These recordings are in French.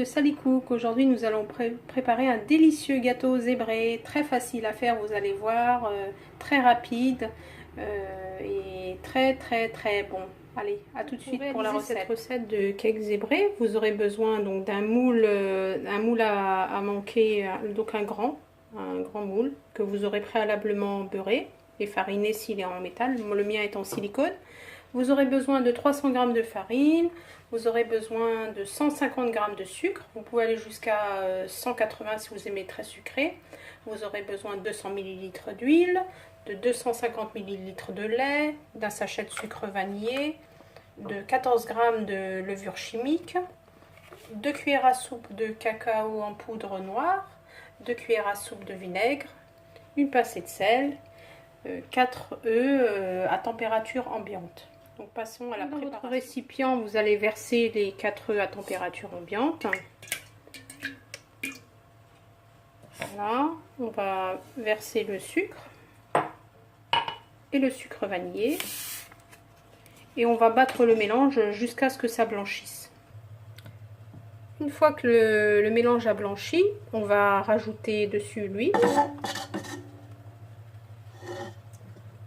Sally Cook. Aujourd'hui nous allons préparer un délicieux gâteau zébré, très facile à faire, vous allez voir, très rapide et très bon. Allez, à tout de suite pour la recette. Cette recette de cake zébré, vous aurez besoin donc d'un moule, à manquer, donc un grand moule que vous aurez préalablement beurré et fariné s'il est en métal. Le mien est en silicone. Vous aurez besoin de 300 g de farine, vous aurez besoin de 150 g de sucre, vous pouvez aller jusqu'à 180 si vous aimez très sucré. Vous aurez besoin de 200 ml d'huile, de 250 ml de lait, d'un sachet de sucre vanillé, de 14 g de levure chimique, 2 cuillères à soupe de cacao en poudre noire, 2 cuillères à soupe de vinaigre, une pincée de sel, 4 œufs à température ambiante. Donc passons à la préparation. Dans votre récipient, vous allez verser les 4 œufs à température ambiante. Voilà, on va verser le sucre et le sucre vanillé. Et on va battre le mélange jusqu'à ce que ça blanchisse. Une fois que le mélange a blanchi, on va rajouter dessus l'huile.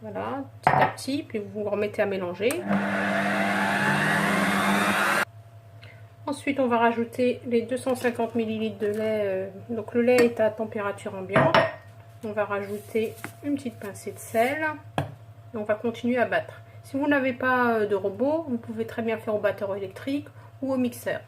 Voilà, petit à petit, puis vous remettez à mélanger. Ensuite, on va rajouter les 250 ml de lait. Donc le lait est à température ambiante. On va rajouter une petite pincée de sel. Et on va continuer à battre. Si vous n'avez pas de robot, vous pouvez très bien faire au batteur électrique ou au mixeur.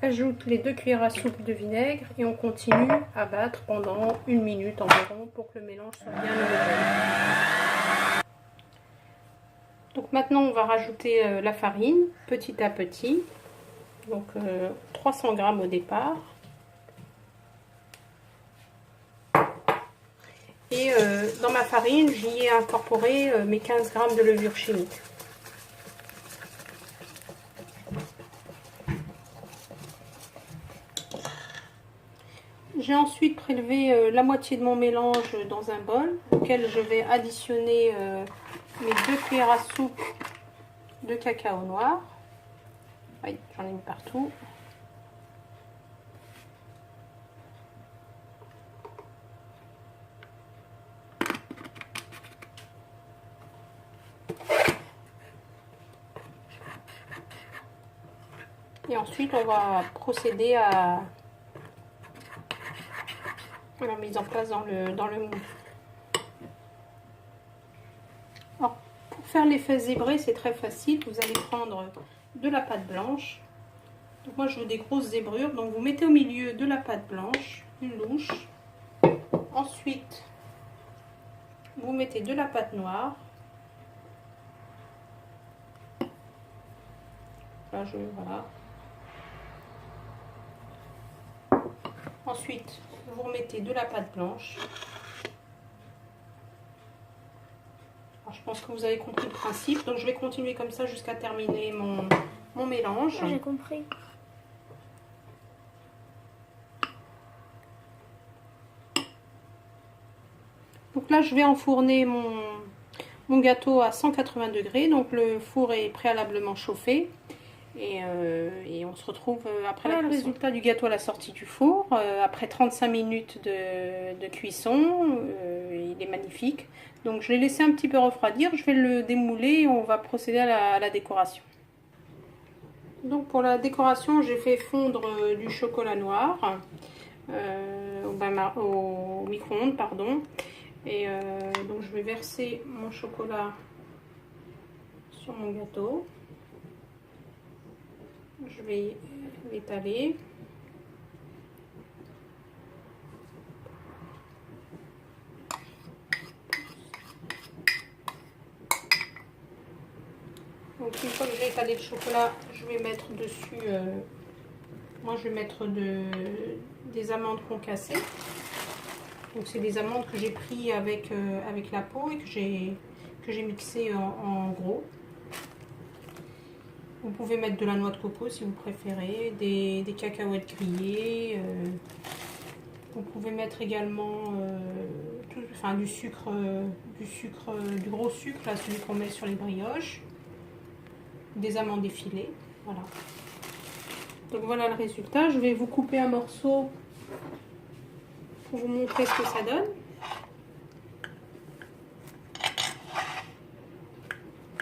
Ajoute les 2 cuillères à soupe de vinaigre et on continue à battre pendant 1 minute environ pour que le mélange soit bien homogène. Donc maintenant on va rajouter la farine petit à petit. Donc 300 g au départ. Et dans ma farine, j'y ai incorporé mes 15 g de levure chimique. J'ai ensuite prélevé la moitié de mon mélange dans un bol auquel je vais additionner mes 2 cuillères à soupe de cacao noir. Oui, j'en ai mis partout. Et ensuite, on va procéder à la mise en place dans le moule. Alors, pour faire l'effet zébré, c'est très facile. Vous allez prendre de la pâte blanche. Donc moi, je veux des grosses zébrures. Donc, vous mettez au milieu de la pâte blanche, une louche. Ensuite, vous mettez de la pâte noire. Là, voilà. Ensuite, vous remettez de la pâte blanche. Alors, je pense que vous avez compris le principe. Donc, je vais continuer comme ça jusqu'à terminer mon mélange. J'ai compris. Donc là, je vais enfourner mon gâteau à 180 degrés. Donc, le four est préalablement chauffé. Et on se retrouve après le résultat du gâteau à la sortie du four. Après 35 minutes de cuisson, il est magnifique. Donc je l'ai laissé un petit peu refroidir. Je vais le démouler et on va procéder à la décoration. Donc pour la décoration, j'ai fait fondre du chocolat noir au micro-ondes, pardon. Et donc je vais verser mon chocolat sur mon gâteau. Je vais l'étaler. Donc une fois que j'ai étalé le chocolat, je vais mettre dessus, moi je vais mettre des amandes concassées. Donc c'est des amandes que j'ai pris avec la peau et que j'ai mixé en gros. Vous pouvez mettre de la noix de coco si vous préférez, des cacahuètes grillées. Vous pouvez mettre également du gros sucre, là, celui qu'on met sur les brioches. Des amandes effilées, voilà. Donc voilà le résultat. Je vais vous couper un morceau pour vous montrer ce que ça donne.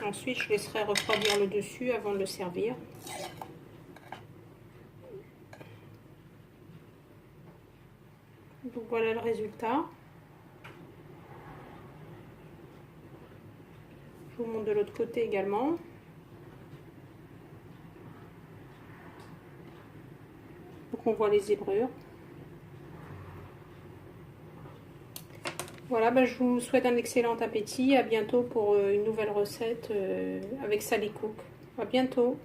Ensuite, je laisserai refroidir le dessus avant de le servir. Donc voilà le résultat. Je vous montre de l'autre côté également. Donc on voit les zébrures. Voilà, je vous souhaite un excellent appétit. À bientôt pour une nouvelle recette avec Sally Cook. À bientôt.